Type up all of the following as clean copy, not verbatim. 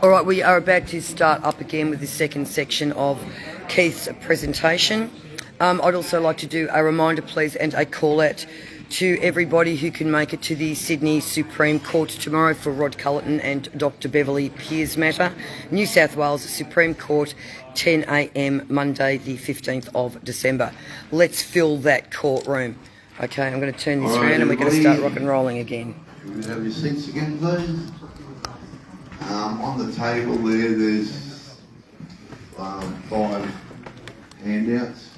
All right, we are about to start up again with the second section of Keith's presentation. I'd also like to do a reminder, please, and a call out to everybody who can make it to the Sydney Supreme Court tomorrow for Rod Culleton and Dr. Beverly Pear's matter. New South Wales Supreme Court, 10 a.m, Monday the 15th of December. Let's fill that courtroom. Okay, I'm going to turn this around and we're going to start rock and rolling again. Can we have your seats again, please? On the table there's 5 handouts.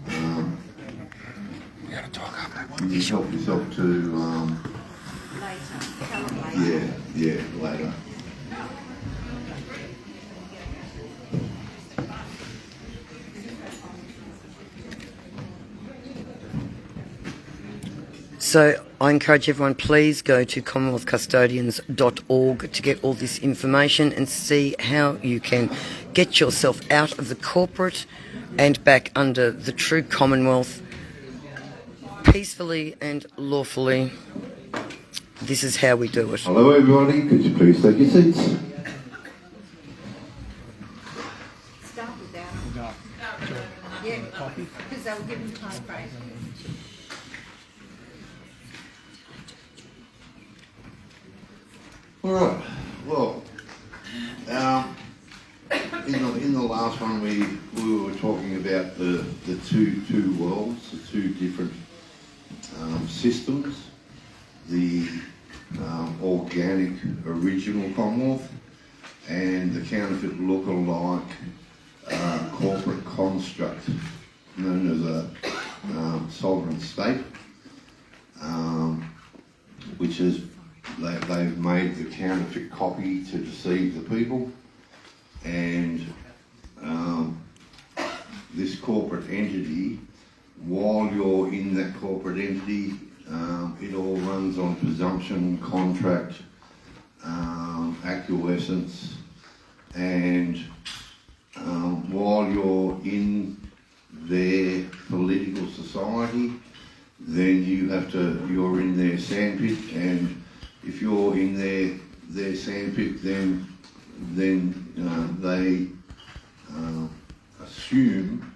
You gotta talk up that You just help yourself to later. Later. So I encourage everyone, please go to commonwealthcustodians.org to get all this information and see how you can get yourself out of the corporate and back under the true Commonwealth peacefully and lawfully. This is how we do it. Hello everybody, could you please take your seats? Start with that. Yeah, because they were given time frame. Alright, well, in the last one we were talking about the two worlds, the two different systems, the organic original Commonwealth and the counterfeit look-alike corporate construct known as a sovereign state, which is they've made the counterfeit copy to deceive the people, and this corporate entity, while you're in that corporate entity, it all runs on presumption, contract, acquiescence, and while you're in their political society, then you're in their sandpit, and if you're in their sandpit, then they assume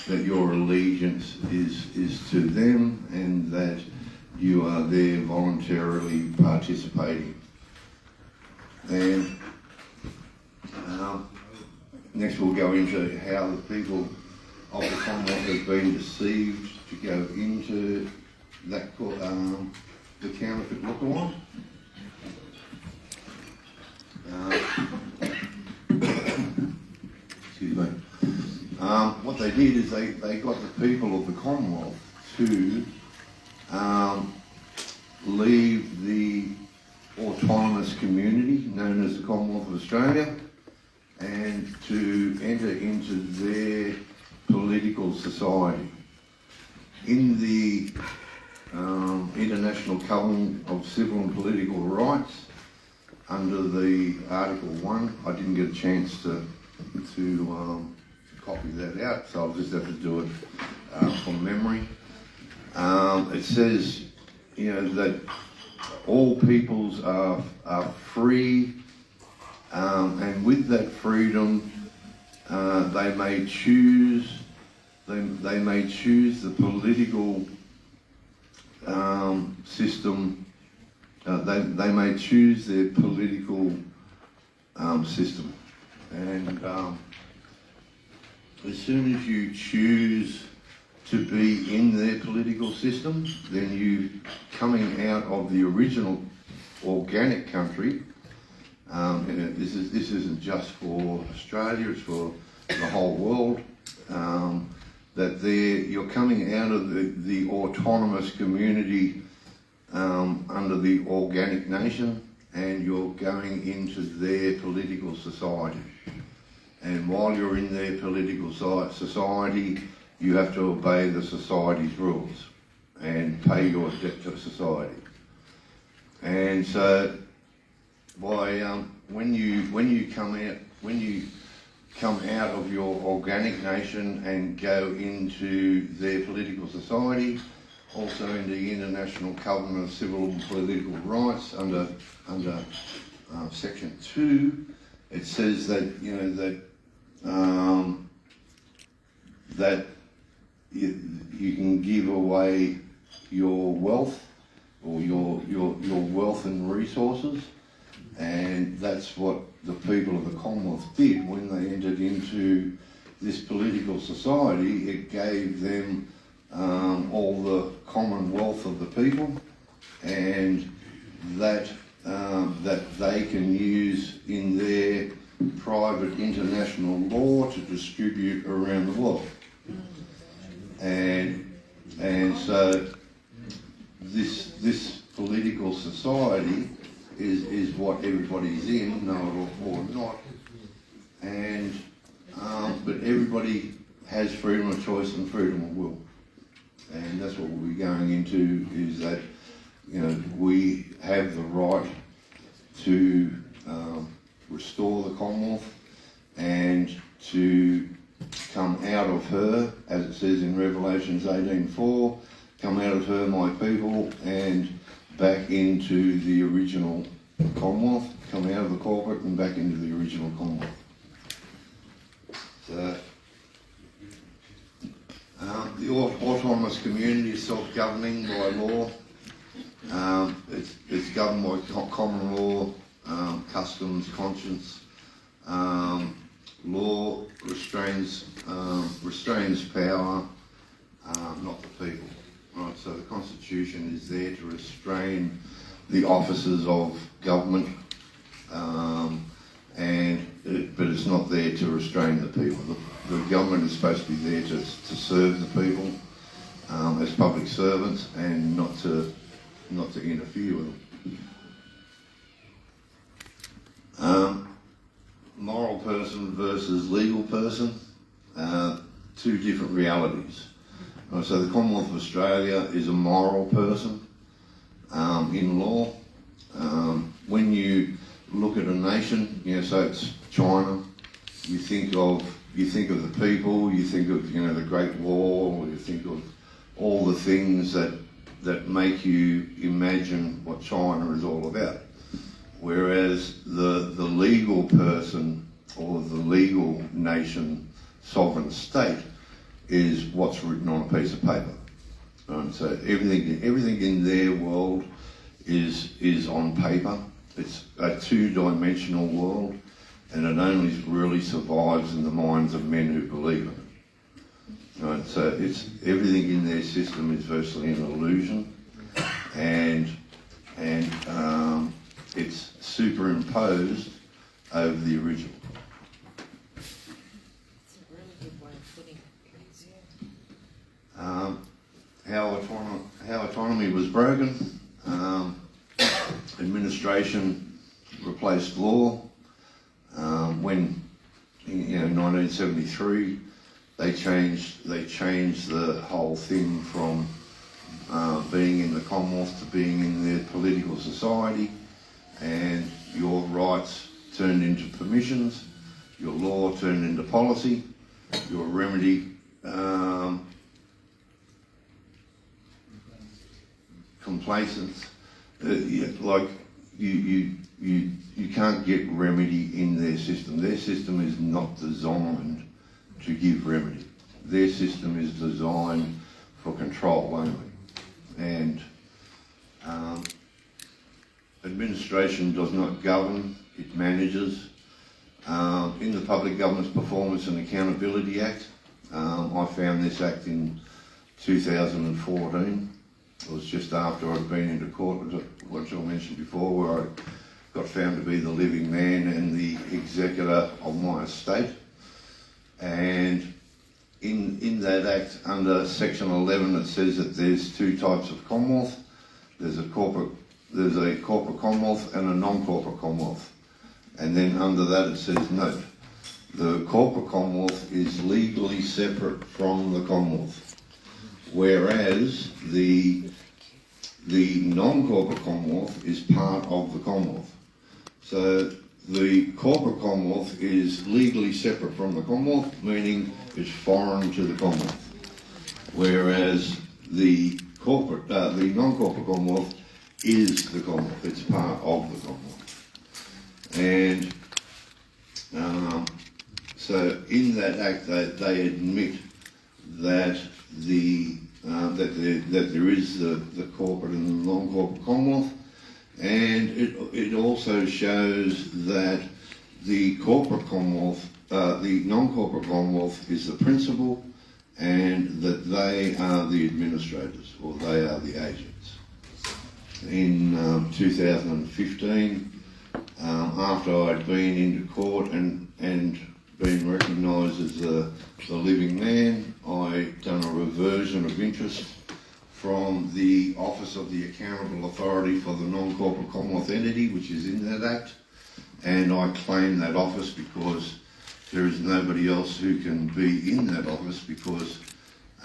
that your allegiance is to them and that you are there voluntarily participating. And next we'll go into how the people of the Commonwealth have been deceived to go into that the counterfeit look-alike. Excuse me. What they did is they got the people of the Commonwealth to leave the autonomous community known as the Commonwealth of Australia and to enter into their political society. In the International Covenant of Civil and Political Rights, under the Article 1, I didn't get a chance to copy that out, so I'll just have to do it from memory. It says, that all peoples are free, and with that freedom, they may choose the political system. They may choose their political system, and as soon as you choose to be in their political system, then you coming out of the original organic country. And this isn't just for Australia; it's for the whole world. That you're coming out of the autonomous community under the organic nation, and you're going into their political society. And while you're in their political society, you have to obey the society's rules and pay your debt to society. And so, when you come out of your organic nation and go into their political society, also in the International Covenant of Civil and Political Rights under section 2, it says that, you know, that you can give away your wealth or your wealth and resources, and that's what the people of the Commonwealth did when they entered into this political society. It gave them all the commonwealth of the people, and that they can use in their private international law to distribute around the world. And so this political society is what everybody's in, know it or not, and but everybody has freedom of choice and freedom of will, and that's what we'll be going into, is that, you know, we have the right to restore the Commonwealth and to come out of her, as it says in Revelations 18:4, come out of her, my people, and back into the original Commonwealth, come out of the corporate and back into the original Commonwealth. So, the autonomous community is self-governing by law. It's governed by common law, customs, conscience. Law restrains power, not the people. Right, so the Constitution is there to restrain the officers of government, but it's not there to restrain the people. The government is supposed to be there to serve the people as public servants, and not to interfere with them. Moral person versus legal person, two different realities. So the Commonwealth of Australia is a moral person in law. When you look at a nation, you know, so it's China, you think of the people, you think of, you know, the Great Wall, you think of all the things that make you imagine what China is all about. Whereas the legal person or the legal nation, sovereign state, is what's written on a piece of paper. So everything in their world is on paper. It's a two-dimensional world, and it only really survives in the minds of men who believe in it. Right? So everything in their system is virtually an illusion, and it's superimposed over the original. It's a really good way of putting it. How autonomy was broken. Administration replaced law. When, you know, 1973, they changed the whole thing from being in the Commonwealth to being in their political society, and your rights turned into permissions, your law turned into policy, your remedy complacence. Like you can't get remedy in their system. Their system is not designed to give remedy. Their system is designed for control only. And administration does not govern, it manages. In the Public Government's Performance and Accountability Act, I found this act in 2014. It was just after I'd been into court, what I mentioned before, where I got found to be the living man and the executor of my estate. And in that act, under section 11, it says that there's two types of Commonwealth. There's a corporate Commonwealth and a non-corporate Commonwealth. And then under that it says, note, the corporate Commonwealth is legally separate from the Commonwealth, whereas the non-corporate Commonwealth is part of the Commonwealth. So the corporate Commonwealth is legally separate from the Commonwealth, meaning it's foreign to the Commonwealth, whereas the non-corporate Commonwealth is the Commonwealth, it's part of the Commonwealth. in that act, they admit that that there is the corporate and the non-corporate Commonwealth, and it also shows that the corporate Commonwealth, the non-corporate Commonwealth is the principal, and that they are the administrators, or they are the agents. In 2015, after I'd been into court and been recognised as the living man, I'd done a reversion of interest from the Office of the Accountable Authority for the Non-Corporate Commonwealth Entity, which is in that Act, and I claim that office because there is nobody else who can be in that office, because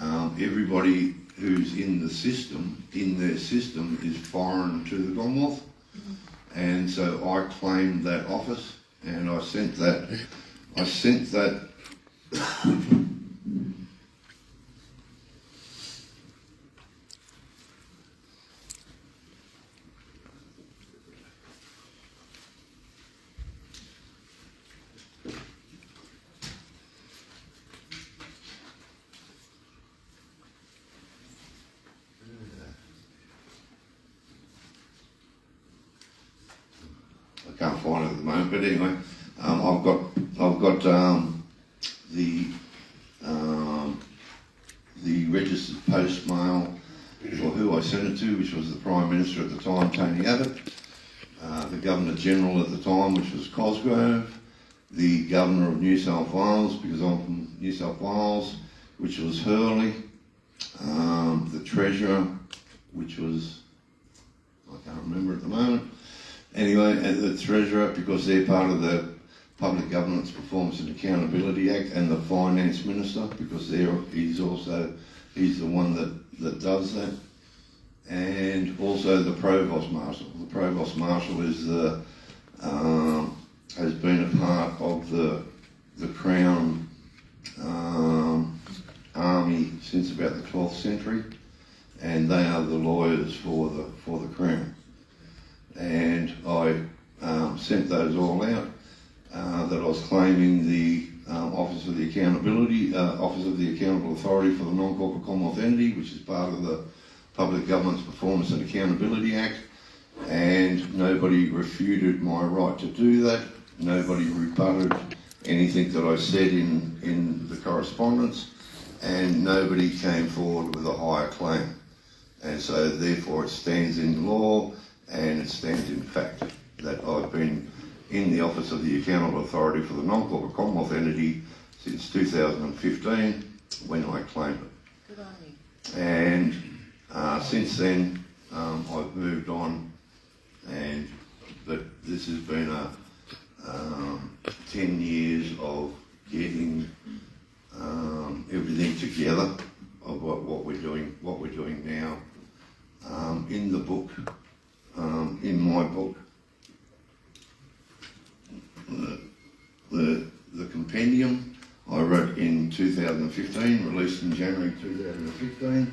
everybody who's in the system, in their system, is foreign to the Commonwealth. And so I claimed that office, and I sent that I can't find it at the moment, but anyway, I've got the registered post mail for who I sent it to, which was the Prime Minister at the time, Tony Abbott, the Governor General at the time, which was Cosgrove, the Governor of New South Wales, because I'm from New South Wales, which was Hurley, the Treasurer, which was, I can't remember at the moment. Anyway, the Treasurer, because they're part of the Public Governance Performance and Accountability Act, and the Finance Minister, because he's the one that does that, and also the Provost Marshal. The Provost Marshal is has been a part of the Crown Army since about the 12th century, and they are the lawyers for the Crown. And I sent those all out, that I was claiming the Office of the Accountable Authority for the Non-Corporate Commonwealth Entity, which is part of the Public Governance Performance and Accountability Act, and nobody refuted my right to do that. Nobody rebutted anything that I said in the correspondence, and nobody came forward with a higher claim. And so therefore it stands in law, and it stands in fact, that I've been in the Office of the Accountable Authority for the Non-Corporate Commonwealth Entity since 2015, when I claimed it. Good on you. And since then, I've moved on, but this has been 10 years of getting everything together of what we're doing now. In the book, in my book, the compendium I wrote in 2015, released in January 2015.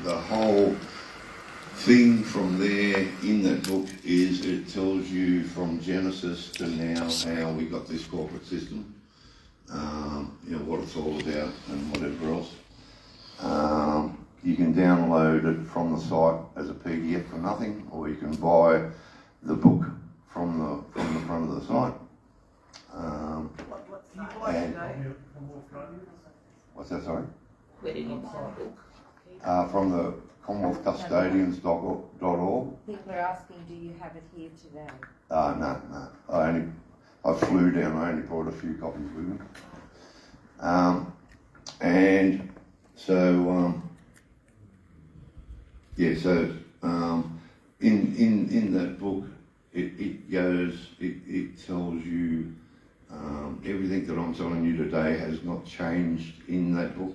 The whole thing from there in that book is it tells you from Genesis to now how we got this corporate system, what it's all about and whatever else. You can download it from the site as a PDF for nothing, or you can buy the book from the front of the site. What's that, sorry? Where did you buy the book? From the Commonwealth Custodians.org. People are asking, do you have it here today? No. I flew down. I only brought a few copies with me. And so, in that book, it tells you everything that I'm telling you today has not changed in that book.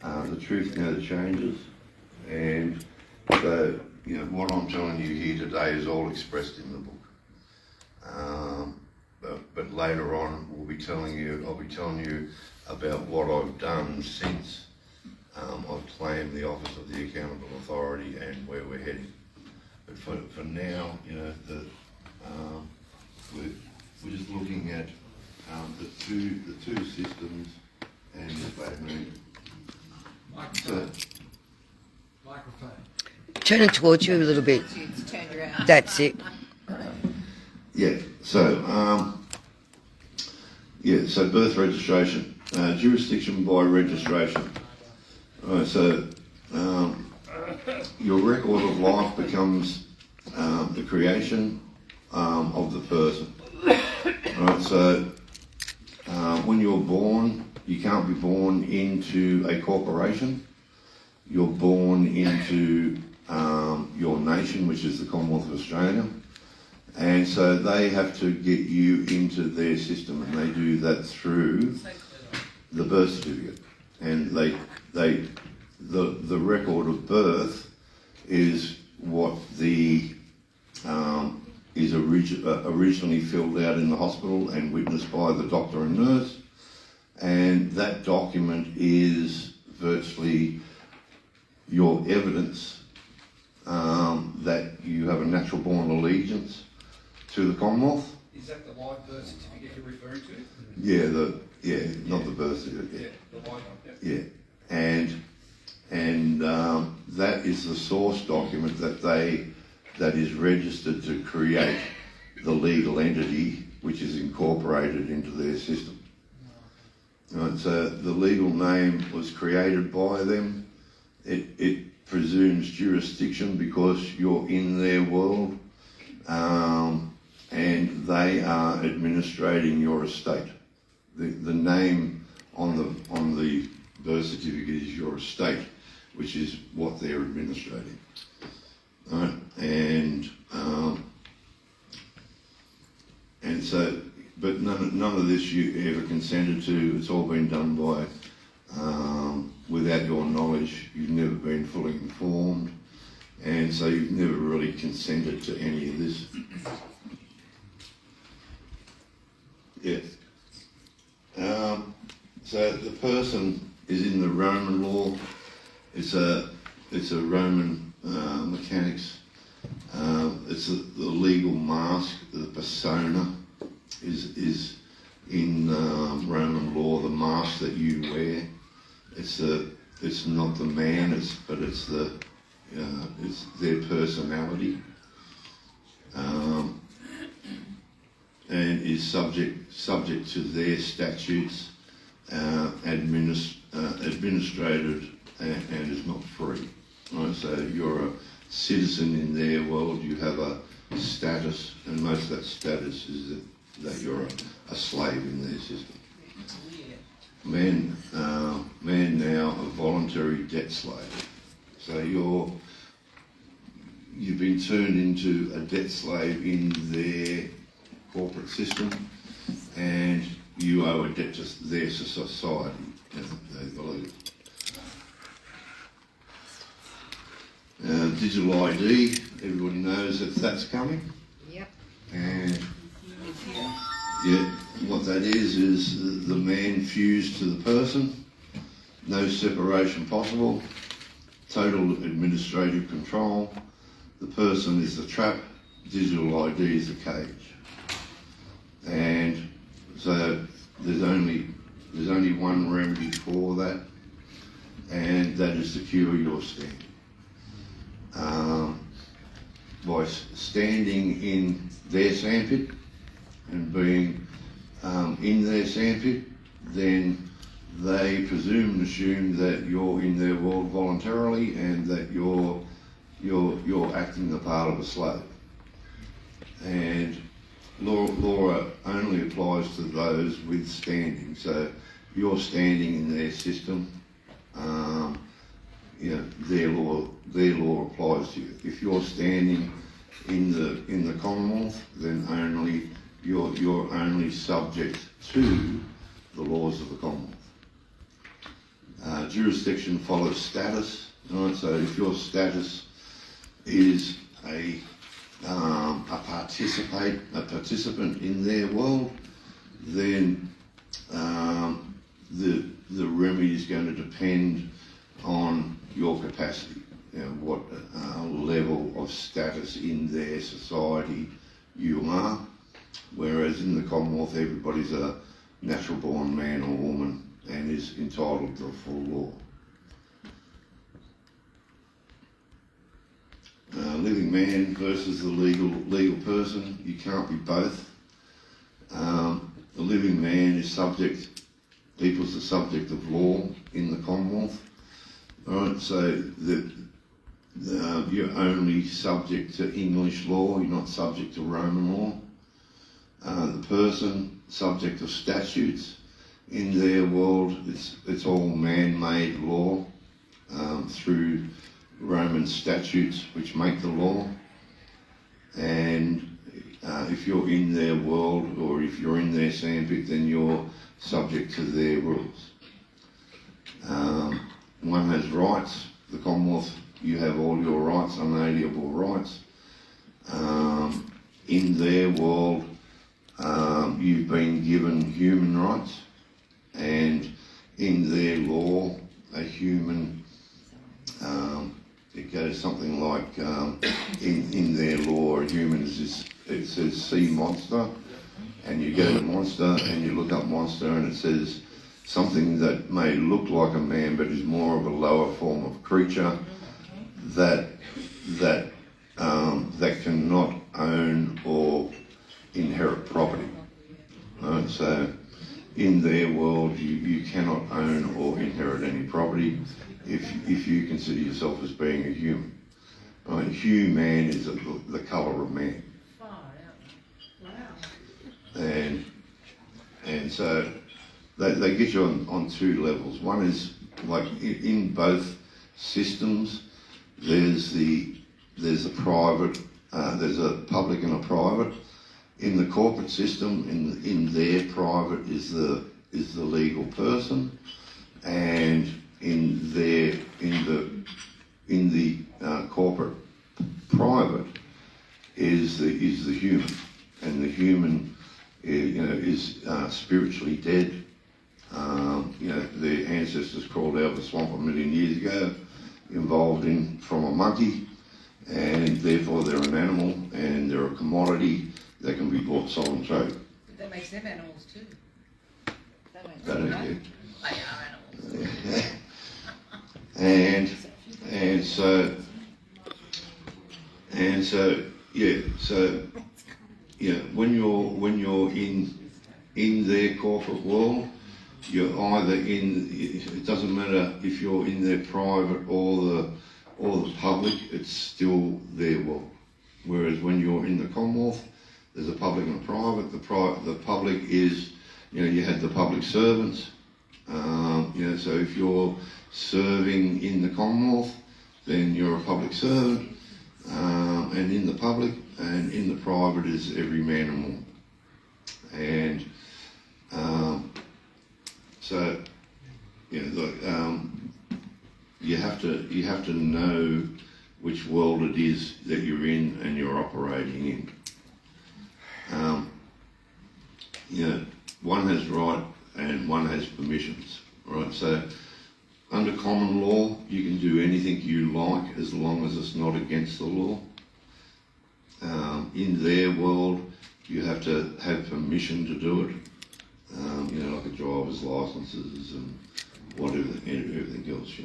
The truth never changes, and so what I'm telling you here today is all expressed in the book. But later on, I'll be telling you about what I've done since I've claimed the Office of the Accountable Authority and where we're heading. But for now, we're just looking at the two systems and what they mean. So, Microphone. Turn it towards you a little bit. It's turned around. That's it. yeah, so, so birth registration, jurisdiction by registration. Right, so your record of life becomes the creation of the person. Right, so when you're born, you can't be born into a corporation. You're born into your nation, which is the Commonwealth of Australia. And so they have to get you into their system, and they do that through the birth certificate. And the record of birth is what is originally filled out in the hospital and witnessed by the doctor and nurse. And that document is virtually your evidence that you have a natural born allegiance to the Commonwealth. Is that the live birth certificate you're referring to? Yeah, not the birth certificate. Yeah, the live one. Yeah, and that is the source document that is registered to create the legal entity which is incorporated into their system. Right, so the legal name was created by them. It presumes jurisdiction because you're in their world, and they are administrating your estate. The name on the birth certificate is your estate, which is what they're administrating. Right? And so, but none of this you ever consented to. It's all been done by without your knowledge. You've never been fully informed, and so you've never really consented to any of this. Yes. So the person is in the Roman law. It's a Roman mechanics. It's the legal mask, the persona is in Roman law the mask that you wear. It's not the man, it's their personality, and is subject to their statutes, administrated, and is not free. Right? So you're a citizen in their world. You have a status, and most of that status is that you're a slave in their system. Men now a voluntary debt slave. So you've been turned into a debt slave in their corporate system, and you owe a debt to their society, they believe. Digital ID, everybody knows that that's coming. Yep. And what that is the man fused to the person, no separation possible, total administrative control. The person is the trap, digital ID is the cage. And so there's only one remedy for that, and that is to cure your stand. By standing in their sandpit and being in their sandpit, then they presume and assume that you're in their world voluntarily and that you're acting the part of a slave. And law only applies to those with standing. So you're standing in their system. Their law applies to you. If you're standing in the Commonwealth, then you're only subject to the laws of the Commonwealth. Jurisdiction follows status. Right? So if your status is a participant in their world, then the remedy is going to depend on your capacity, what level of status in their society you are. Whereas in the Commonwealth, everybody's a natural born man or woman and is entitled to the full law. Living man versus the legal person, you can't be both. The living man is equals the subject of law in the Commonwealth. Alright, so you're only subject to English law, you're not subject to Roman law. The person, subject of statutes. In their world, it's all man-made law through Roman statutes which make the law. And if you're in their world or if you're in their sandpit, then you're subject to their rules. One has rights. The Commonwealth, you have all your rights, unalienable rights. In their world, you've been given human rights, and in their law, a human, it goes something like, in their law, a human is this, it says sea monster, and you go to monster and you look up monster and it says something that may look like a man but is more of a lower form of creature that cannot own or inherit property. So in their world, you cannot own or inherit any property if you consider yourself as being a human. Human is the colour of man. And so they get you on two levels. One is like in both systems, there's a private, there's a public and a private. In the corporate system, in their private is the legal person, and in the corporate private is the human, and the human is spiritually dead. Their ancestors crawled out of the swamp 1 million years ago, evolved from a monkey, and therefore they're an animal and they're a commodity that can be bought, sold and traded. But that makes them animals too. They don't care. They are animals. When you're in their corporate world, you're either it doesn't matter if you're in their private or the public, it's still their world. Whereas when you're in the Commonwealth, there's a public and a private. The public is, you had the public servants. So if you're serving in the Commonwealth, then you're a public servant. And in the public and in the private is every man and woman. And you have to know which world it is that you're in and you're operating in. One has right and one has permissions, right? So under common law, you can do anything you like as long as it's not against the law. In their world, you have to have permission to do it. Like a driver's licenses and whatever, everything else,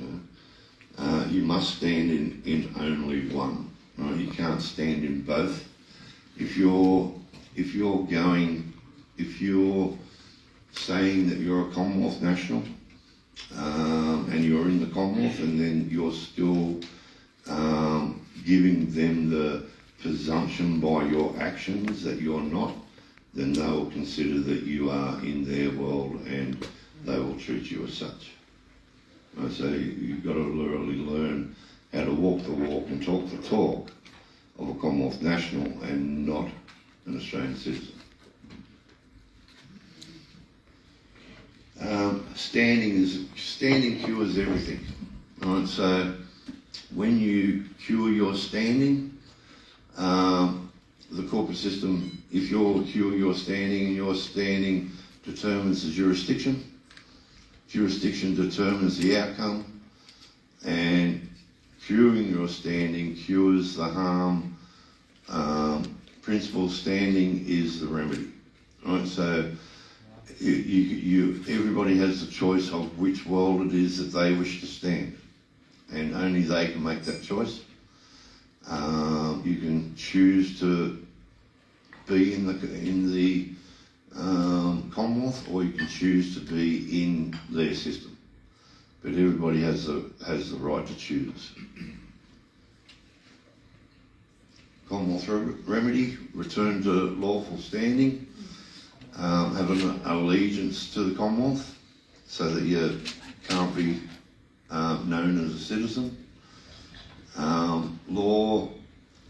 you must stand in only one, right? You can't stand in both. If you're saying that you're a Commonwealth national, and you're in the Commonwealth, and then you're still giving them the presumption by your actions that you're not, then they will consider that you are in their world and they will treat you as such. So you've got to really learn how to walk the walk and talk the talk of a Commonwealth national and not an Australian citizen. Standing cures everything. Right? So when you cure your standing, the corporate system, if you cure your standing, and your standing determines the jurisdiction determines the outcome, and curing your standing cures the harm. Principal standing is the remedy. Right? So everybody has the choice of which world it is that they wish to stand, and only they can make that choice. You can choose to be in the Commonwealth, or you can choose to be in their system. But everybody has the right to choose. Commonwealth remedy: return to lawful standing. Have an allegiance to the Commonwealth, so that you can't be known as a citizen. Law,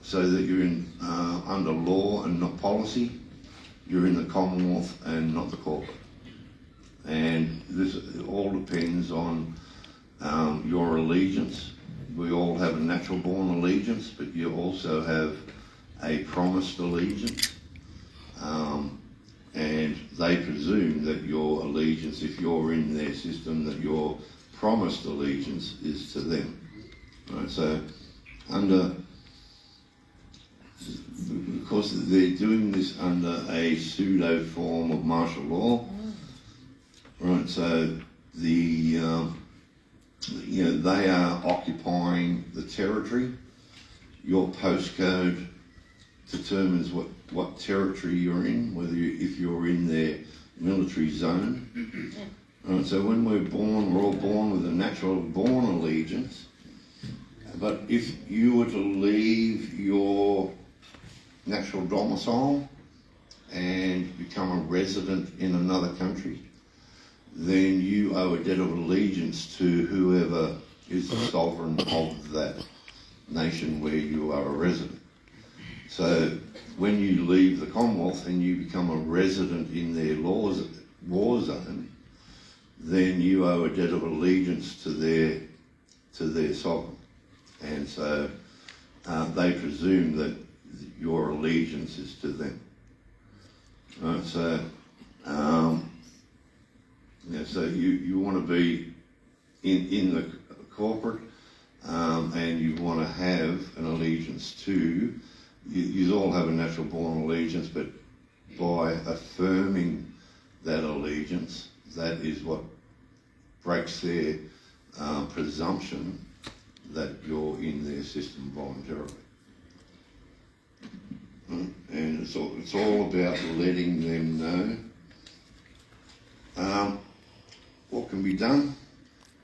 so that you're in under law and not policy. You're in the Commonwealth and not the corporate. And this all depends on your allegiance. We all have a natural born allegiance, but you also have a promised allegiance. And they presume that your allegiance, if you're in their system, that your promised allegiance is to them. Right, so because they're doing this under a pseudo form of martial law, right? So they are occupying the territory. Your postcode determines what territory you're in, if you're in their military zone. Right, so when we're all born with a natural born allegiance. But if you were to leave your natural domicile and become a resident in another country, then you owe a debt of allegiance to whoever is the sovereign of that nation where you are a resident. So when you leave the Commonwealth and you become a resident in their war zone, then you owe a debt of allegiance to their sovereign. And so they presume that your allegiance is to them. Right, so so you want to be in the corporate, and you want to have an allegiance to. You all have a natural born allegiance, but by affirming that allegiance, that is what breaks their presumption that you're in their system voluntarily. And it's all about letting them know what can be done: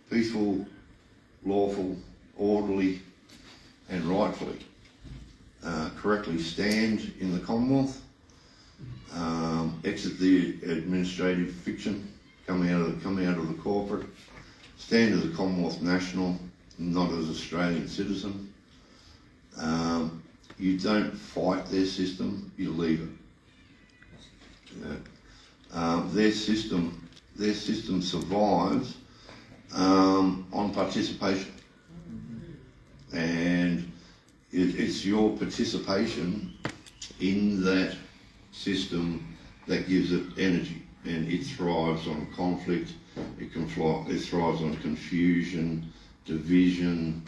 peaceful, lawful, orderly, and rightfully. Correctly stand in the Commonwealth, exit the administrative fiction, come out of the corporate, stand as a Commonwealth national, not as an Australian citizen. You don't fight their system, you leave it. Their system survives on participation, and it's your participation in that system that gives it energy, and it thrives on conflict. It thrives on confusion, division,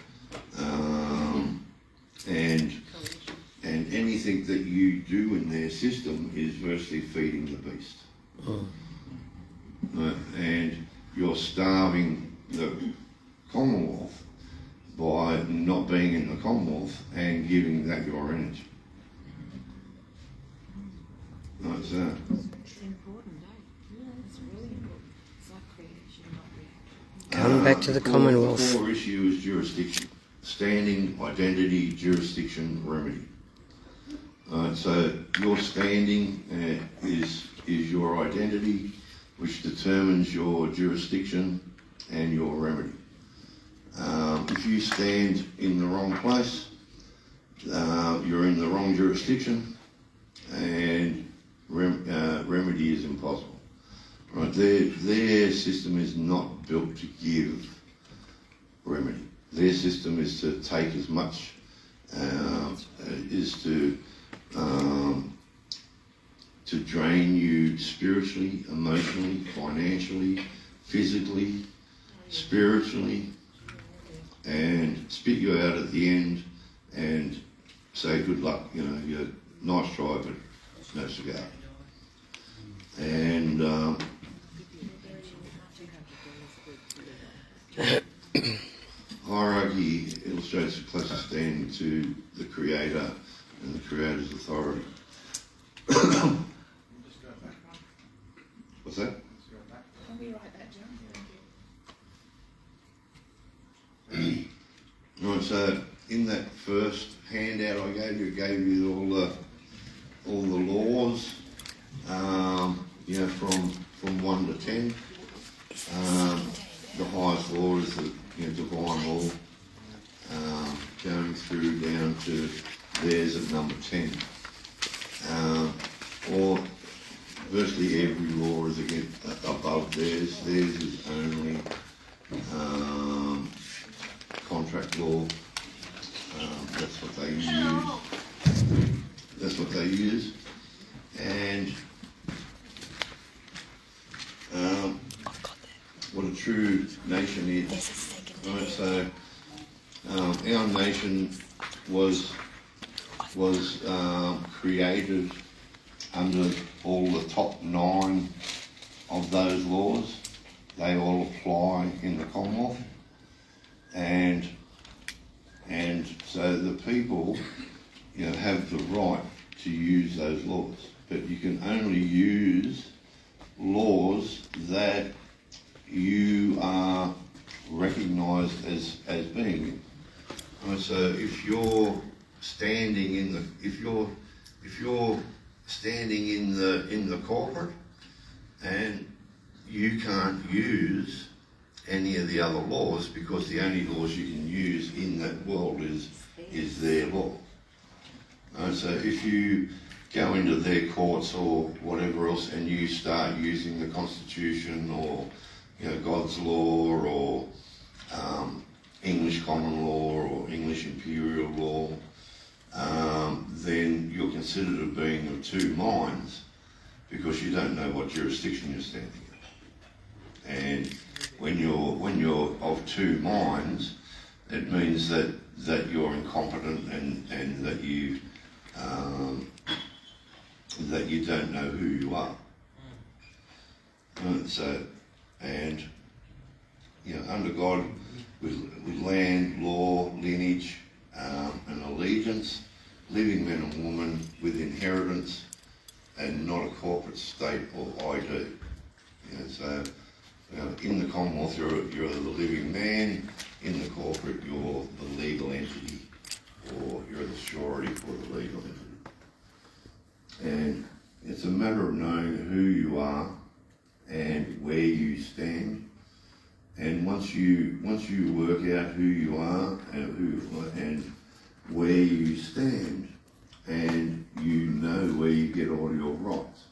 and anything that you do in their system is virtually feeding the beast. And you're starving the Commonwealth by not being in the Commonwealth and giving that your energy. Right, so. It's important, eh? Yeah, it's really important. It's like creation, not reaction. Coming back to the Commonwealth. The core issue is jurisdiction. Standing, identity, jurisdiction, remedy. So your standing is your identity, which determines your jurisdiction and your remedy. If you stand in the wrong place, you're in the wrong jurisdiction, and remedy is impossible. Right? Their system is not built to give remedy. Their system is to take as much, is to drain you spiritually, emotionally, financially, physically, spiritually, and spit you out at the end and say good luck, you're nice try, but no cigar. And that? Can we write that down? Right, so in that first handout I gave you, it gave you all the laws, you know, from 1 to 10. The highest law is the divine law, going through down to theirs at number 10. Or virtually every law is above theirs. Theirs is only contract law. That's what they use. That's what they use. And what a true nation is. Right, so our nation was created under all the top 9 of those laws. They all apply in the Commonwealth, and so the people, you know, have the right to use those laws, but you can only use laws that you are recognised as being. Right, so if you're standing in the corporate, and you can't use any of the other laws, because the only laws you can use in that world is their law. Right, so if you go into their courts or whatever else and you start using the Constitution or, you know, God's law or English common law or English imperial law, then you're considered as being of 2 minds, because you don't know what jurisdiction you're standing in. And when you're of 2 minds, it means that you're incompetent and that you don't know who you are. So, and you know, under God, with land, law, lineage, and allegiance, living men and women with inheritance, and not a corporate state or ID. You know, so in the Commonwealth, you're the living man. In the corporate, you're the legal entity, or you're the surety for the legal entity. And it's a matter of knowing who you are and where you stand. And once you work out who you are and where you stand, and you know where you get all your rights.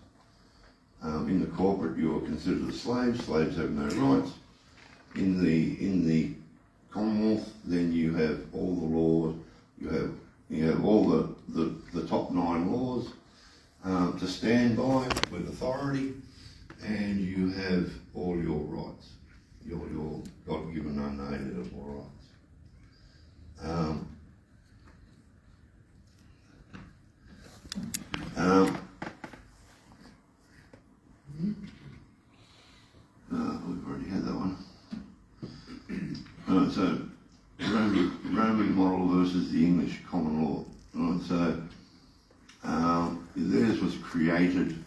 In the corporate, you're considered a slave. Slaves have no rights. In the Commonwealth, then you have all the laws. You have all the top 9 laws to stand by with authority, and you have all your rights, your God-given unalienable rights. We've already had that one. So Roman model versus the English common law. Right, so theirs was created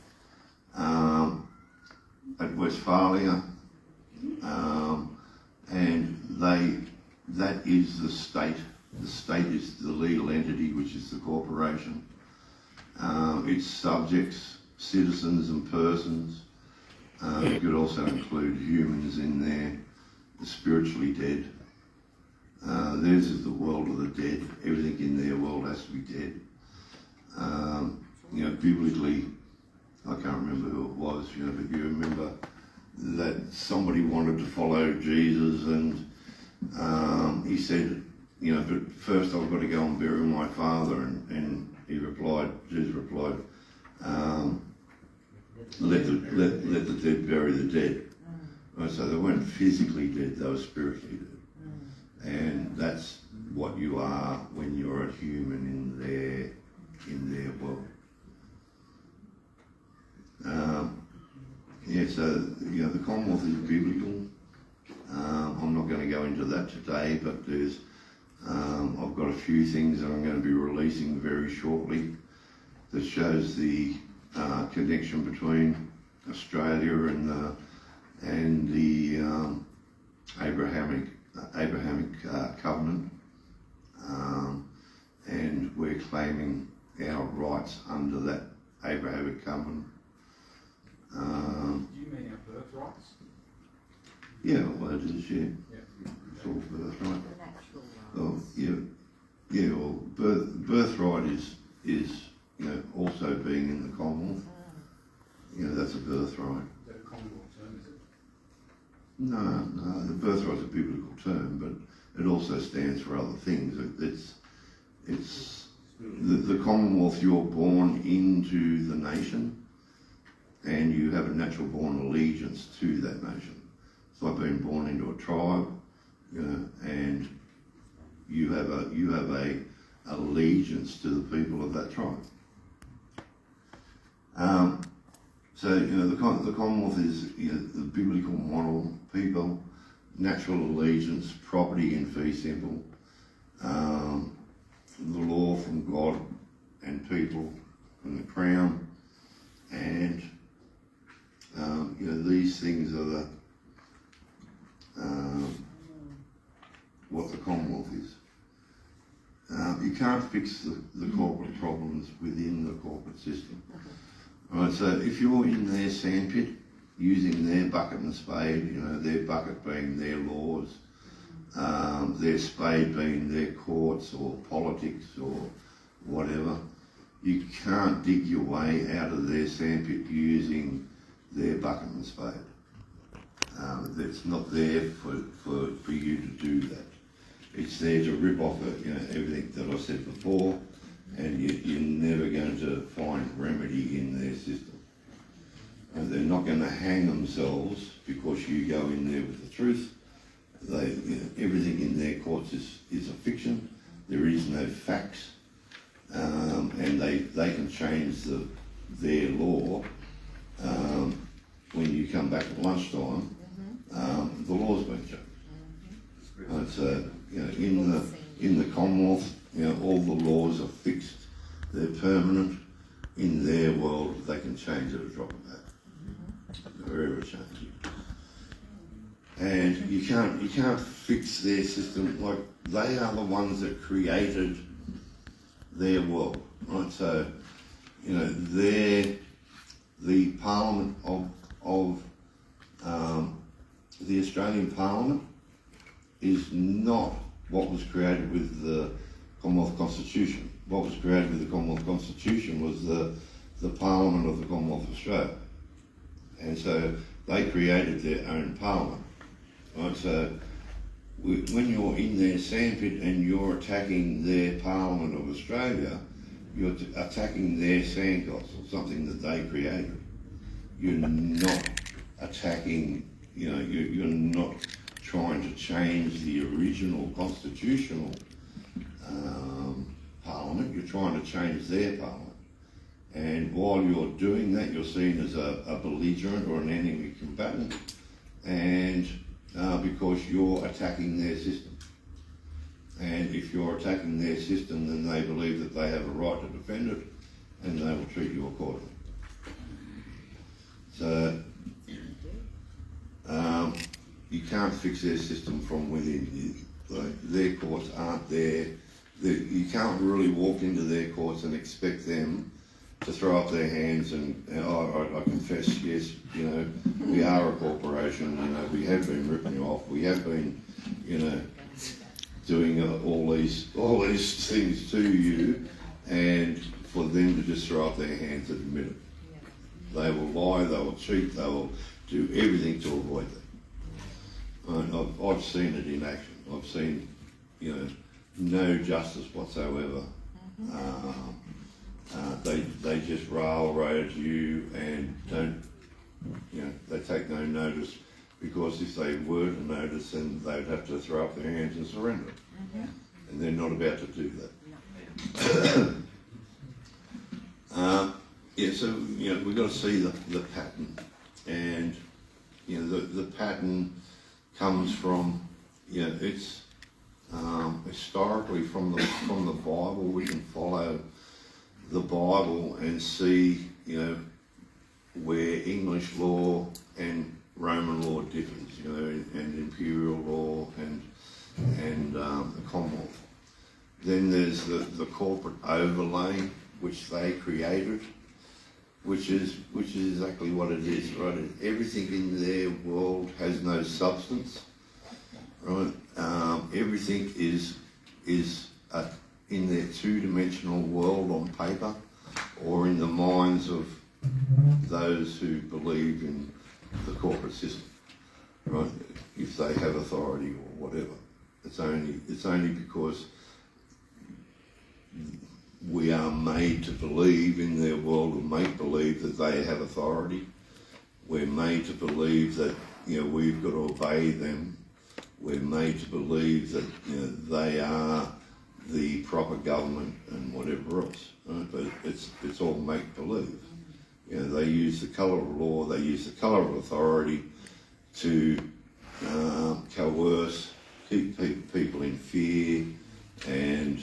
at Westphalia, and that is the state. The state is the legal entity, which is the corporation. Its subjects, citizens and persons. You could also include humans in there, the spiritually dead. Theirs is the world of the dead. Everything in their world has to be dead. You know, biblically, I can't remember who it was, you know, but you remember that somebody wanted to follow Jesus, and he said, you know, but first I've got to go and bury my father, and Jesus replied, let the dead bury the dead. Right, so they weren't physically dead, they were spiritually dead. And that's what you are when you're a human in their world. So you know, the Commonwealth is biblical. I'm not going to go into that today, but there's I've got a few things that I'm going to be releasing very shortly that shows the connection between Australia and the Abrahamic covenant, and we're claiming our rights under that Abrahamic covenant. Do you mean our birthrights? Yeah, well it is, yeah. Yeah. It's all birthright. The natural Oh, rights. yeah, well, birthright is also being in the Commonwealth. That's a birthright. Is that a Commonwealth term, is it? No, the birthright's a biblical term, but it also stands for other things. It's the Commonwealth. You're born into the nation, and you have a natural born allegiance to that nation. It's like being born into a tribe, and you have a allegiance to the people of that tribe. So the Commonwealth is the biblical model, people, natural allegiance, property in fee simple, the law from God and people, from the Crown, and these things are what the Commonwealth is. You can't fix the corporate problems within the corporate system. Right, so if you're in their sandpit, using their bucket and spade, their bucket being their laws, their spade being their courts or politics or whatever, you can't dig your way out of their sandpit using their bucket and spade. It's not there for you to do that. It's there to rip off everything that I said before, and you're never going to find remedy in their system. And they're not going to hang themselves because you go in there with the truth. Everything in their courts is a fiction. There is no facts, and they can change their law when you come back at lunchtime. The law's been changed. So in the Commonwealth, all the laws are fixed. They're permanent. In their world, they can change at a drop of a hat. They're ever changing. And you can't fix their system. Like, they are the ones that created their world, right? So, they're the Parliament of the Australian Parliament is not what was created with the Commonwealth Constitution. What was created with the Commonwealth Constitution was the Parliament of the Commonwealth of Australia. And so they created their own Parliament. Right? So when you're in their sandpit and you're attacking their Parliament of Australia, you're attacking their sandcastle, something that they created. You're not attacking, you're not trying to change the original constitutional Parliament. You're trying to change their Parliament. And while you're doing that, you're seen as a belligerent or an enemy combatant, and because you're attacking their system. And if you're attacking their system, then they believe that they have a right to defend it, and they will treat you accordingly. So you can't fix their system from within. Their courts aren't there. You can't really walk into their courts and expect them to throw up their hands and I confess, yes, we are a corporation. We have been ripping you off. We have been, doing all these things to you, and for them to just throw up their hands and admit it. They will lie. They will cheat. They will do everything to avoid that. And I've seen it in action. I've seen, no justice whatsoever. They just railroad you and don't, they take no notice, because if they were to notice, then they'd have to throw up their hands and surrender. And they're not about to do that. So we've got to see the pattern, and the pattern comes from it's historically from the Bible. We can follow the Bible and see where English law and Roman law differs, you know, and imperial law and the Commonwealth. Then there's the corporate overlay which they created, which is exactly what it is, right? Everything in their world has no substance, right? Everything is in their two-dimensional world on paper, or in the minds of those who believe in the corporate system, right? If they have authority or whatever, it's only because we are made to believe in their world of make-believe that they have authority. We're made to believe that, you know, we've got to obey them. We're made to believe that, you know, they are the proper government and whatever else, right? But it's all make-believe. You know, they use the colour of law, they use the colour of authority to coerce, keep people in fear, and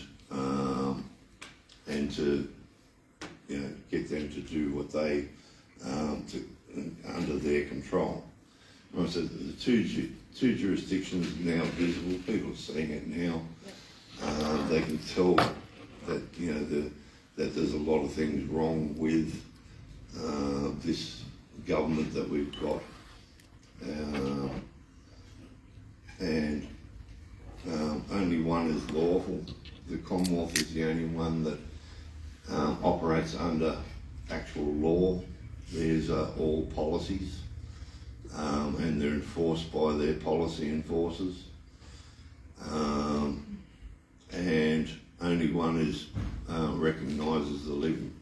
to, you know, get them to do what they under their control. Right, so the two jurisdictions now visible. People are seeing it now. They can tell that, you know, that there's a lot of things wrong with this government that we've got, and only one is lawful. The Commonwealth is the only one that operates under actual law. There's all policies, and they're enforced by their policy enforcers, and only one is recognised as the living.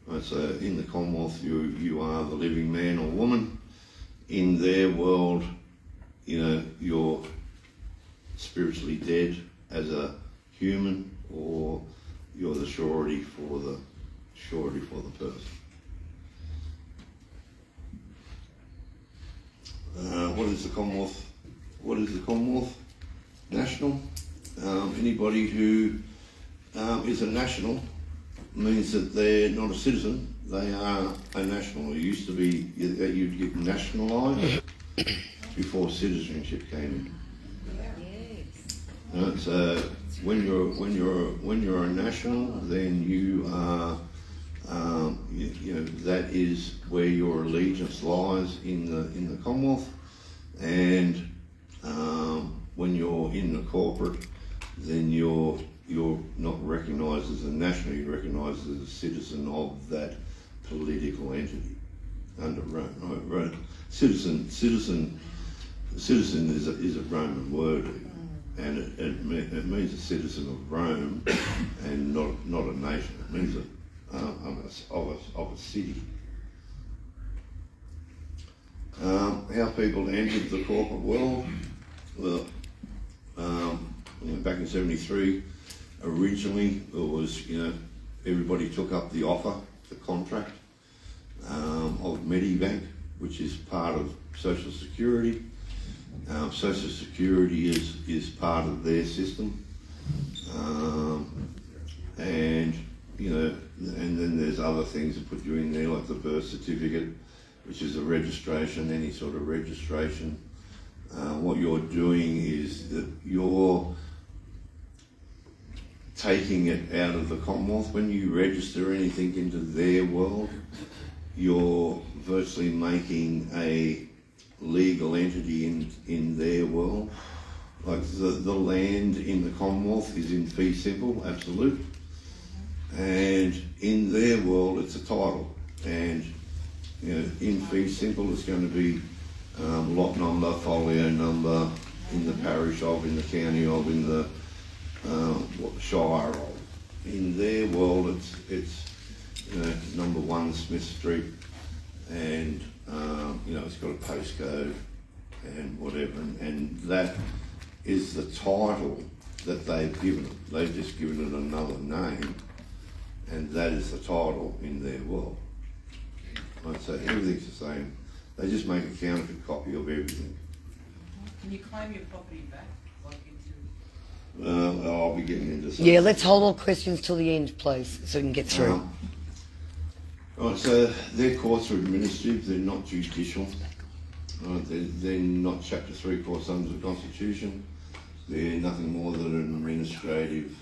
Right, so in the Commonwealth, you are the living man or woman. In their world, you know, you're spiritually dead as a human, or you're the surety for the person. What is the Commonwealth? What is the Commonwealth? National. Anybody who is a national means that they're not a citizen. They are a national. It used to be that you'd get nationalised before citizenship came in. Right, so when you're a national, then you are, you know, that is where your allegiance lies in the Commonwealth, and when you're in the corporate, then you're not recognised as a national. You're recognised as a citizen of that political entity under Rome. Right? Citizen is a Roman word, and it means a citizen of Rome, and not a nation. It means of a city. How people entered the corporate world? Well, back in '73, originally it was, you know, everybody took up the offer, the contract of Medibank, which is part of Social Security. Social Security is part of their system, and, you know, and then there's other things that put you in there, like the birth certificate, which is a registration, any sort of registration. What you're doing is that you're taking it out of the Commonwealth. When you register anything into their world, you're virtually making a legal entity in their world. Like the land in the Commonwealth is in fee simple, absolute, and in their world it's a title, and, you know, in fee simple it's going to be lot number, folio number, in the parish of, in the county of, in the shire of. In their world it's you know, number 1 Smith Street, and you know, it's got a postcode and whatever, and that is the title that they've given it. They've just given it another name, and that is the title in their world. Right, so everything's the same. They just make a counterfeit copy of everything. Can you claim your property back, like into? I'll be getting into something. Yeah, let's hold all questions till the end, please, so we can get through. Right, so their courts are administrative, they're not judicial. Right, they're not Chapter 3 courts under the Constitution. They're nothing more than an administrative,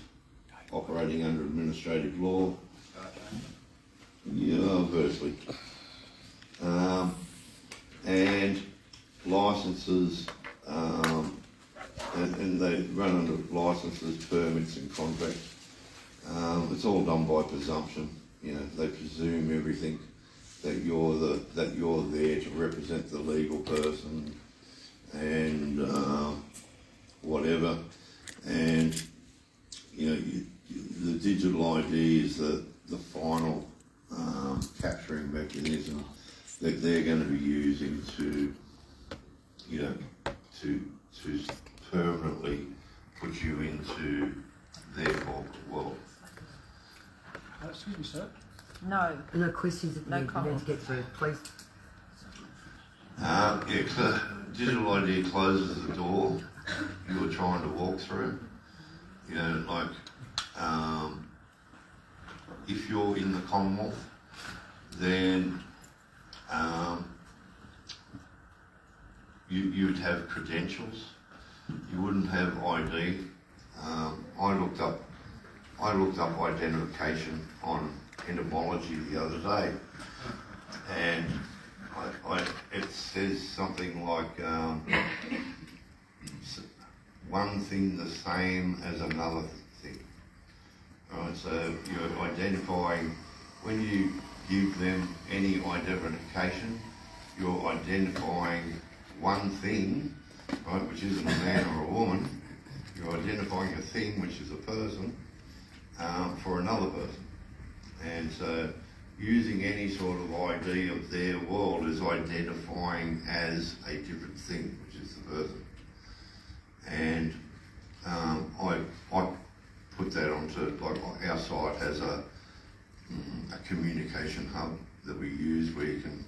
operating under administrative law. Universally. And licences, and they run under licences, permits and contracts. It's all done by presumption. They presume everything, that you're there to represent the legal person and whatever. And the digital ID is the final capturing mechanism that they're going to be using to permanently put you into their corporate world. Excuse me, sir. No. No questions that No you need comment. to get through, please. Digital ID closes the door you're trying to walk through. If you're in the Commonwealth, then you would have credentials. You wouldn't have ID. I looked up identification on etymology the other day, and it says something like one thing the same as another thing. Right, so you're identifying, when you give them any identification, you're identifying one thing, right, which isn't a man or a woman. You're identifying a thing, which is a person, for another person. And so using any sort of ID of their world is identifying as a different thing, which is the person. And I put that onto, like, our site has a communication hub that we use where you can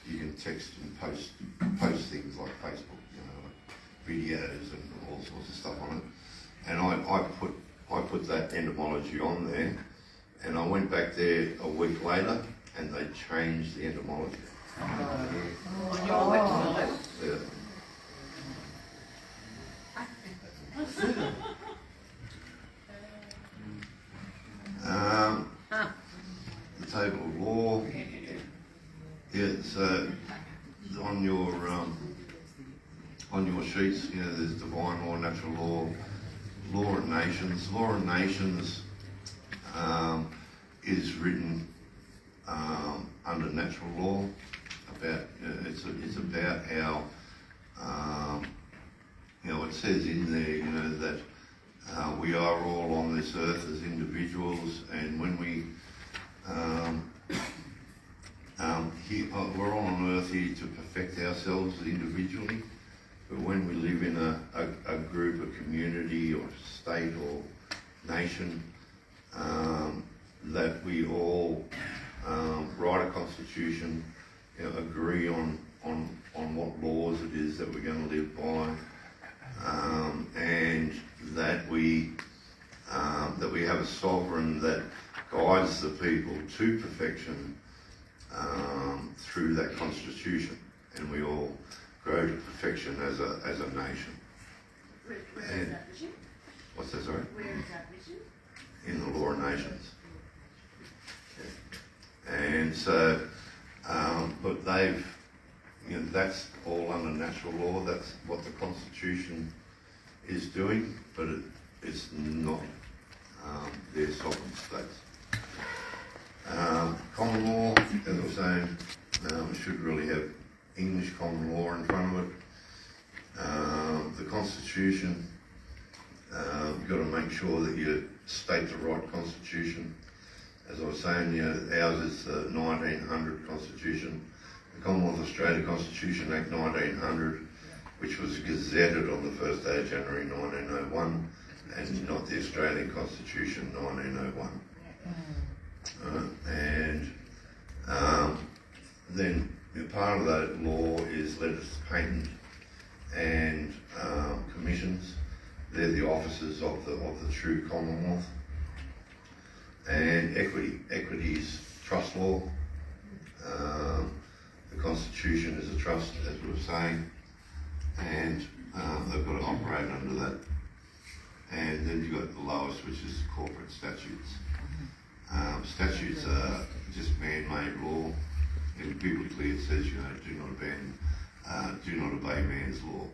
you can text and post things like Facebook, like videos and all sorts of stuff on it. And I put that etymology on there, and I went back there a week later and they changed the etymology. On your website? Yeah. The table of law. Yeah, so on your sheets, there's divine law, natural law, law and nations. Law and nations is written under natural law. It's about how it says in there that we are all on this earth as individuals, and when we're all on earth here to perfect ourselves individually, but when we live in a group, a community or state or nation, that we all write a constitution, agree on what laws it is that we're going to live by, and that we have a sovereign that guides the people to perfection through that constitution, and we all grow to perfection as a nation. Where And- is that vision? What's that, sorry? Where is that vision? In the law of nations. And so, but that's all under natural law. That's what the Constitution is doing, but it's not their sovereign states. Common law, as I was saying, it should really have English common law in front of it. The Constitution, you've got to make sure that you state the right Constitution. As I was saying, ours is the 1900 Constitution, the Commonwealth Australia Constitution Act 1900, which was gazetted on the first day of January 1901, and not the Australian Constitution 1901. Then part of that law is letters of patent and commissions. They're the officers of the true Commonwealth. And equity. Equity is trust law. The Constitution is a trust, as we were saying, and they've got to operate under that. And then you've got the lowest, which is corporate statutes. Statutes are just man-made law, and biblically it says, you know, do not obey man's law.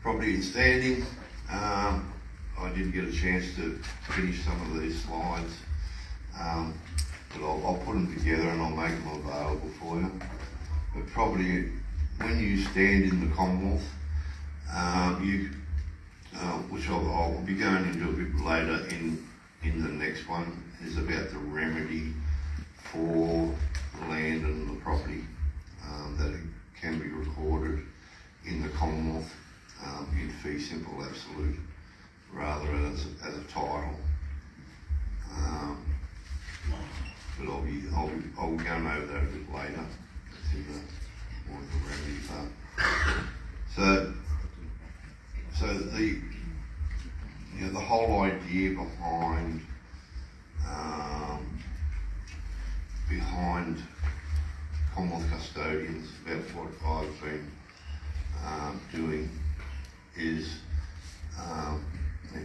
Property and standing. I didn't get a chance to finish some of these slides, but I'll put them together and I'll make them available for you. But property, when you stand in the Commonwealth, which I'll be going into a bit later in the next one, is about the remedy for the land and the property that it can be recorded in the Commonwealth in fee simple absolute rather as a title. But I'll be going over that a bit later. It's in the more of the remedy part. So the whole idea behind Commonwealth Custodians, about what I've been doing, is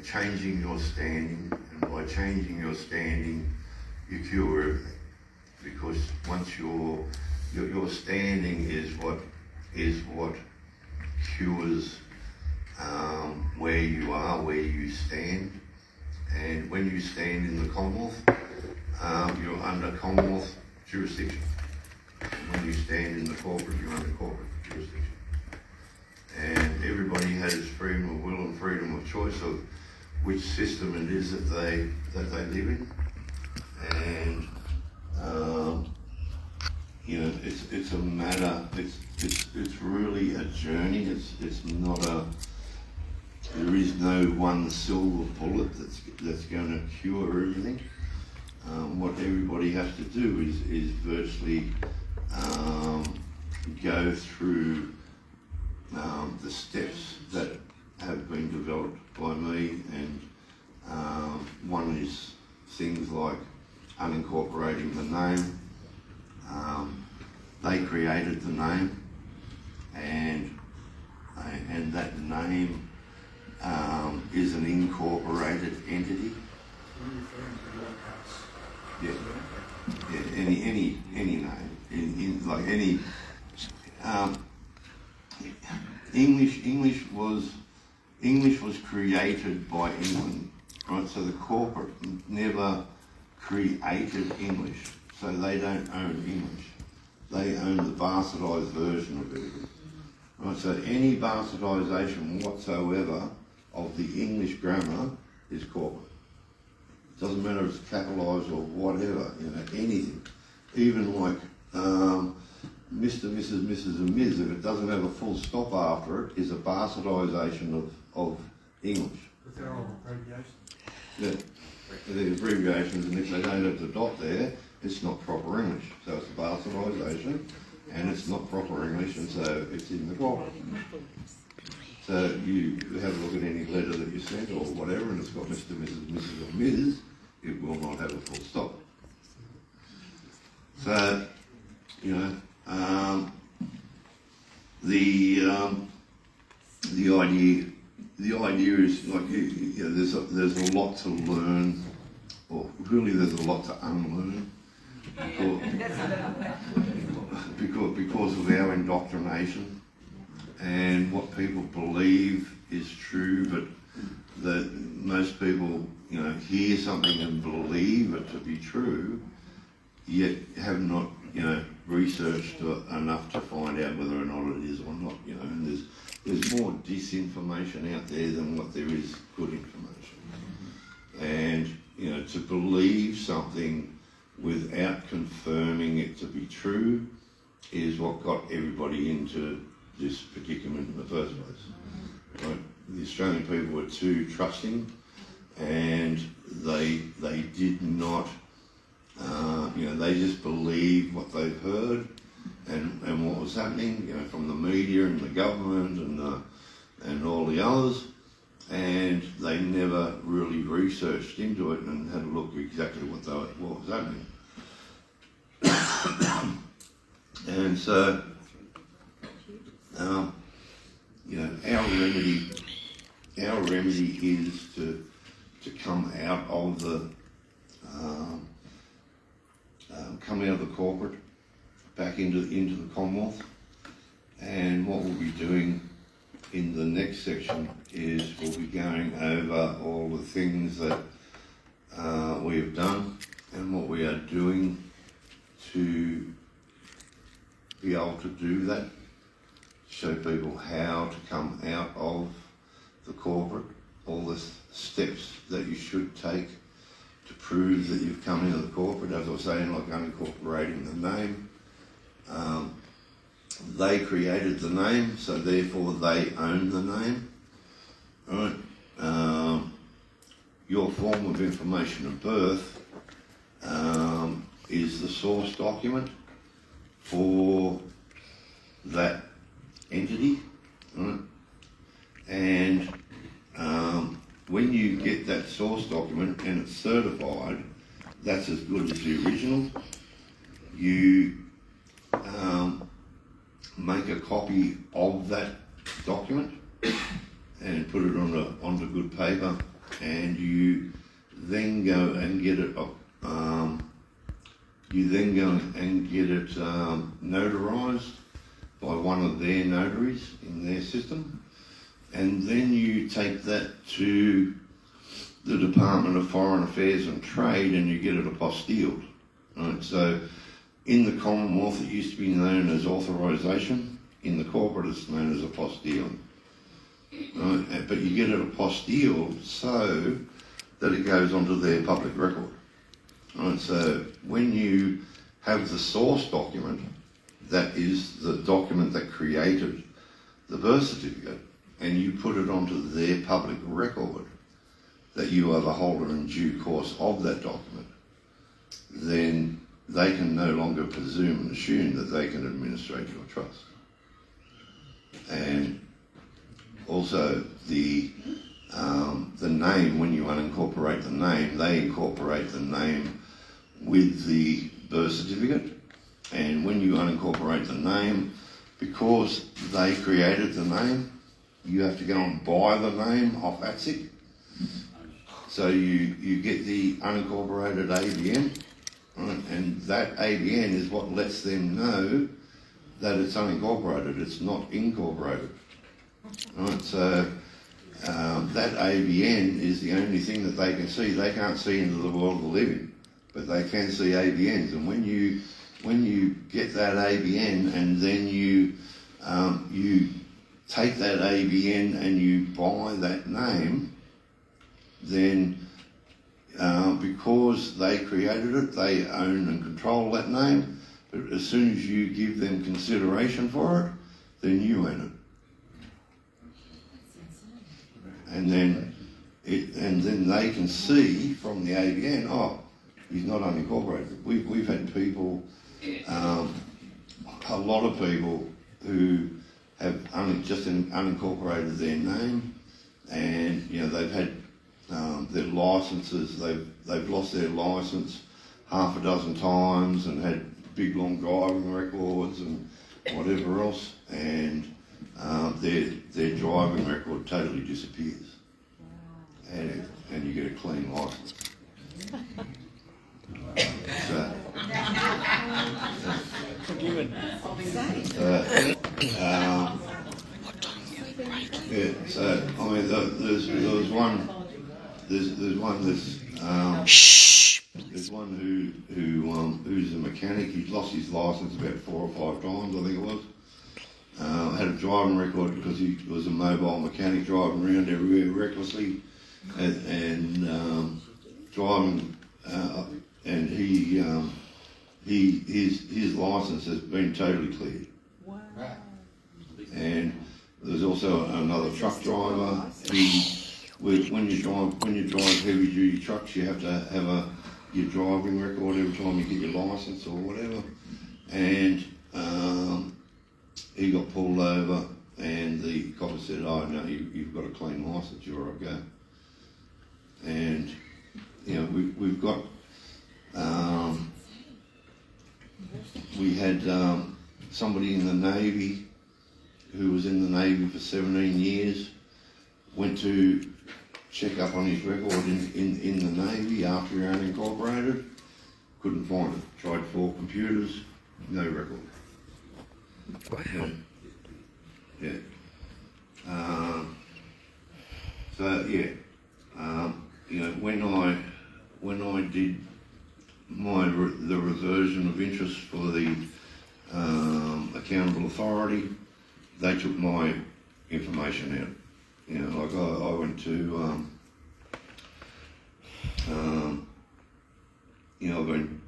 changing your standing, and by changing your standing, you cure everything. Because once your standing is what cures where you are, where you stand, and when you stand in the Commonwealth, you're under Commonwealth jurisdiction. When you stand in the corporate, you're under corporate jurisdiction. And everybody has freedom of will and freedom of choice of which system it is that they live in. And it's a matter. It's really a journey. It's not a. There is no one silver bullet that's going to cure everything. What everybody has to do is virtually go through the steps that have been developed by me, and one is things like unincorporating the name. They created the name, and that name is an incorporated entity. Yeah, any name in like any. English was created by England, right? So the corporate never created English, so they don't own English. They own the bastardised version of it, right? So any bastardisation whatsoever of the English grammar is corporate. It doesn't matter if it's capitalised or whatever, anything. Even like Mr, Mrs, Mrs and Ms, if it doesn't have a full stop after it, is a bastardisation of English. But they're all abbreviations. Yeah, they're abbreviations, and if they don't have the dot there, it's not proper English. So it's a bastardisation, and it's not proper English, and so it's in the corporate. So you have a look at any letter that you sent or whatever, and it's got Mr, Mrs, Mrs or Ms, it will not have a full stop. So, the idea is like there's a lot to learn, or really there's a lot to unlearn, because of our indoctrination and what people believe is true, but that most people hear something and believe it to be true, yet have not researched enough to find out whether or not it is or not. And there's more disinformation out there than what there is good information. And to believe something without confirming it to be true is what got everybody into this predicament in the first place. Right? The Australian people were too trusting, and they did not. They just believed what they've heard and what was happening, from the media and the government and all the others, and they never really researched into it and had a look at exactly what was happening. And so, you know, our remedy is to come out of the corporate back into the Commonwealth. And what we'll be doing in the next section is we'll be going over all the things that we have done and what we are doing to be able to do that, show people how to come out of the corporate, all the steps that you should take to prove that you've come into the corporate. As I was saying, like unincorporating the name. They created the name, so therefore they own the name. Right? Your form of information of birth is the source document for that entity. Right? And when you get that source document and it's certified, that's as good as the original. You make a copy of that document and put it onto good paper, and you then go and get it. Notarized by one of their notaries in their system, and then you take that to the Department of Foreign Affairs and Trade, and you get it apostilled. Right? So in the Commonwealth, it used to be known as authorisation. In the corporate, it's known as apostille. Right? But you get it apostilled so that it goes onto their public record. Right? So when you have the source document, that is the document that created the birth certificate, and you put it onto their public record, that you are the holder in due course of that document, then they can no longer presume and assume that they can administrate your trust. And also the name, when you unincorporate the name, they incorporate the name with the birth certificate. And when you unincorporate the name, because they created the name, you have to go and buy the name off ATSIC. So you get the unincorporated ABN, right? And that ABN is what lets them know that it's unincorporated, it's not incorporated. Right? So that ABN is the only thing that they can see. They can't see into the world of the living, but they can see ABNs. And when you get that ABN and then you take that ABN and you buy that name, then because they created it, they own and control that name. But as soon as you give them consideration for it, then you own it. And then they can see from the ABN, oh, he's not unincorporated. We've had people, a lot of people who have just unincorporated their name, and you know they've had their licenses. They've lost their license half a dozen times and had big long driving records and whatever else, and their driving record totally disappears, and you get a clean license. So I mean, there's one who's a mechanic. He's lost his license about 4 or 5 times, I think it was. Had a driving record because he was a mobile mechanic driving around everywhere recklessly and driving. And his license has been totally cleared. Wow. And there's also another truck driver. When you drive heavy duty trucks, you have to have your driving record every time you get your license or whatever. And he got pulled over and the copper said, "Oh no, you've got a clean licence, you're right, go." And you know, we've got we had somebody in the Navy who was in the Navy for 17 years, went to check up on his record in the Navy after he unincorporated, couldn't find it. Tried 4 computers, no record. Wow. Yeah. So yeah, you know, when I did the reversion of interest for the accountable authority, they took my information out. You know, like I went to, you know, I've been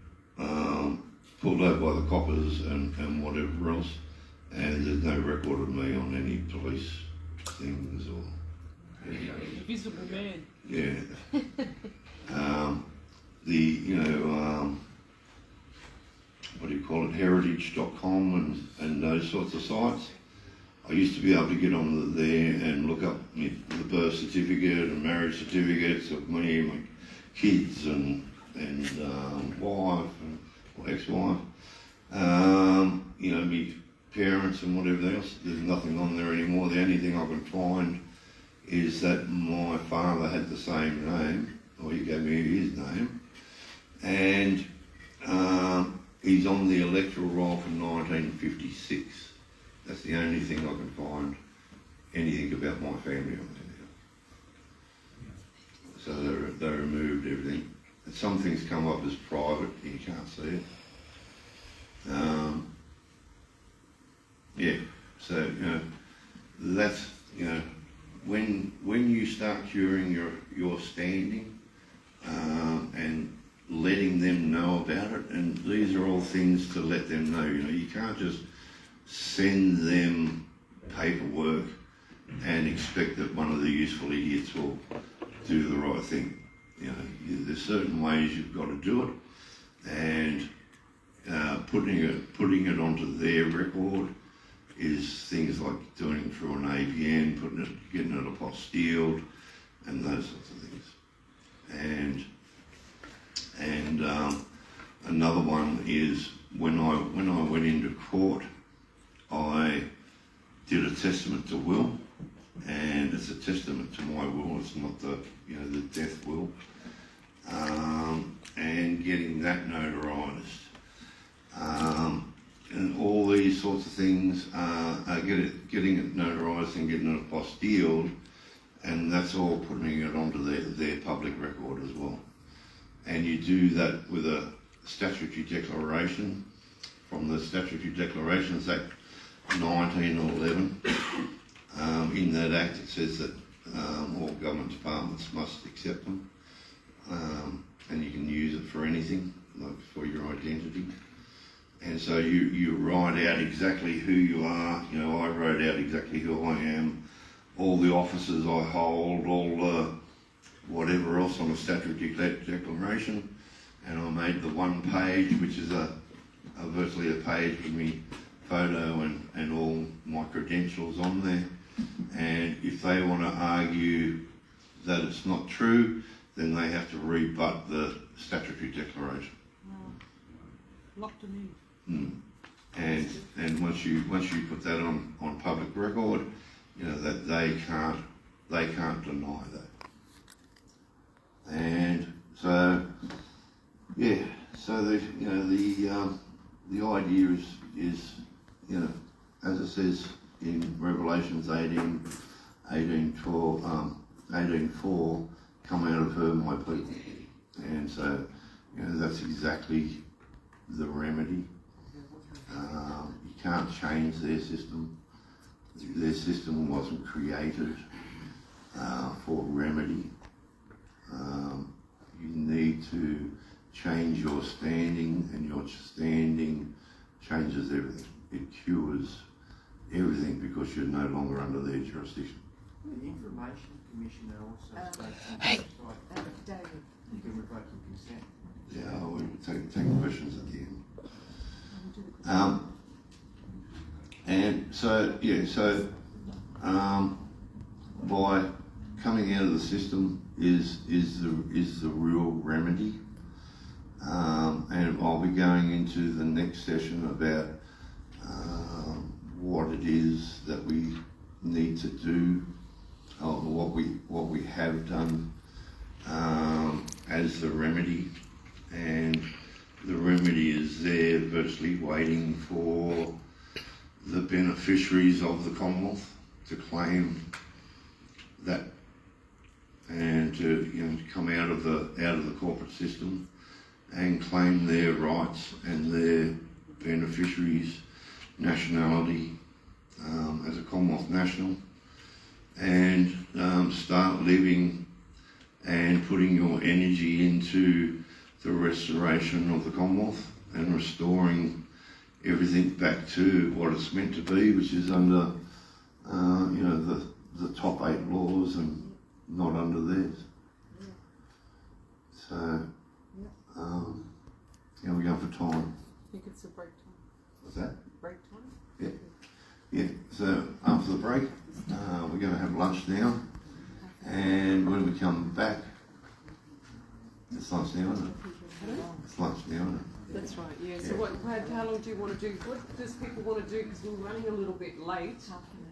pulled over by the coppers and whatever else, and there's no record of me on any police things or. Invisible man. Yeah. You know, what do you call it, heritage.com and those sorts of sites. I used to be able to get on there and look up the birth certificate and marriage certificates of me and my kids and wife or ex-wife. You know, my parents and whatever else. There's nothing on there anymore. The only thing I can find is that my father had the same name, or he gave me his name, and he's on the electoral roll from 1956. That's the only thing I can find anything about my family on there now. So they removed everything. And some things come up as private, you can't see it. Yeah, so, you know, that's, you know, when you start curing your standing and letting them know about it, and these are all things to let them know, you know, you can't just send them paperwork and expect that one of the useful idiots will do the right thing. You know, there's certain ways you've got to do it, and putting it onto their record is things like doing it through an APN, getting it apostilled, and those sorts of things. And another one is when I went into court, I did a testament to will, and it's a testament to my will. It's not the death will, and getting that notarized, and all these sorts of things. Getting it notarized and getting it apostilled, and that's all putting it onto their public record as well. And you do that with a statutory declaration from the Statutory Declarations Act 1911. In that act it says that all government departments must accept them, and you can use it for anything, like for your identity. And so you write out exactly who you are. You know, I wrote out exactly who I am, all the offices I hold, all the whatever else on a statutory declaration, and I made the one page, which is virtually a page with me photo and all my credentials on there. And if they want to argue that it's not true, then they have to rebut the statutory declaration. Locked them And once you put that on public record, you know that they can't deny that. And so yeah, so the idea is you know, as it says in Revelations 18:4, come out of her, my people. And so, you know, that's exactly the remedy. You can't change their system. Their system wasn't created for remedy. You need to change your standing, and your standing changes everything. It cures everything because you're no longer under their jurisdiction. The Information Commissioner also states on Hey. the website David. you can revoke your consent. Yeah, we'll take questions at the end. And so, yeah, so by coming out of the system is the real remedy. And I'll be going into the next session about what it is that we need to do, or what we have done as the remedy. And the remedy is there virtually waiting for the beneficiaries of the Commonwealth to claim that and to come out of the corporate system and claim their rights and their beneficiaries' nationality as a Commonwealth national, and start living and putting your energy into the restoration of the Commonwealth and restoring everything back to what it's meant to be, which is under the top 8 laws and not under theirs. So how are we going for time? I think it's a break time. What's that? Break time? Yeah. Yeah. So after the break, we're going to have lunch now, and when we come back, it's lunch now, isn't it? It's lunch now, isn't it? That's right, yeah. So how long do you want to do? What does people want to do? Because we're running a little bit late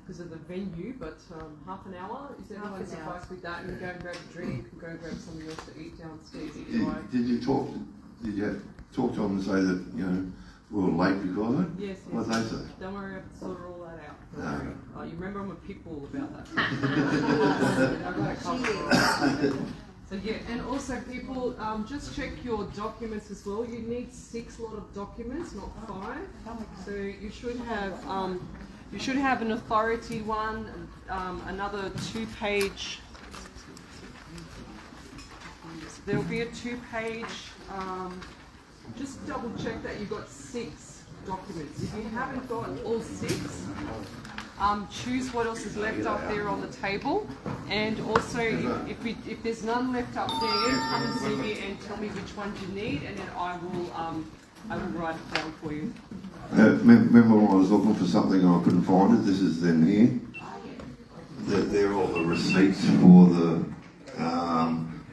because of the venue, but half an hour? Is everyone suffice with that? And go and grab a drink and go and grab something else to eat downstairs. Did you talk to them and say that, we were late because of it? Yes. What did they say? Don't worry, I've sorted all that out. No. Oh, you remember I'm a pit bull about that. I've got a couple. So yeah, and also people, just check your documents as well. You need 6 lot of documents, not 5. So you should have an authority one, another 2-page. There'll be a 2-page. Just double check that you've got 6 documents. If you haven't got all 6. Choose what else is left up there on the table, and also if there's none left up there, come and see me and tell me which ones you need, and then I will write it down for you. Remember when I was looking for something and I couldn't find it? This is them here. They're all the receipts for the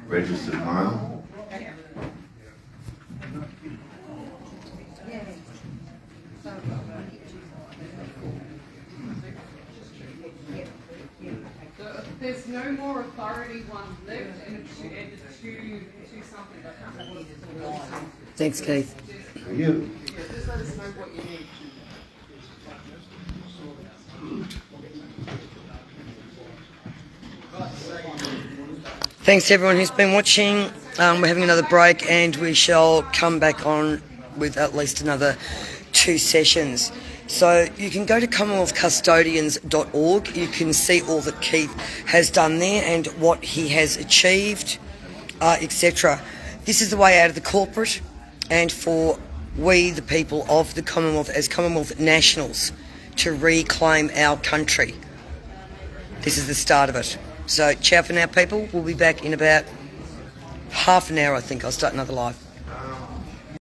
registered mail. There's no more authority ones left, and two something. Thanks, Keith. Thank you. Just let us know what you need. Thanks to everyone who's been watching. We're having another break, and we shall come back on with at least another 2 sessions. So you can go to commonwealthcustodians.org. You can see all that Keith has done there and what he has achieved, etc. This is the way out of the corporate, and for we, the people of the Commonwealth, as Commonwealth nationals, to reclaim our country. This is the start of it. So ciao for now, people. We'll be back in about half an hour, I think. I'll start another live.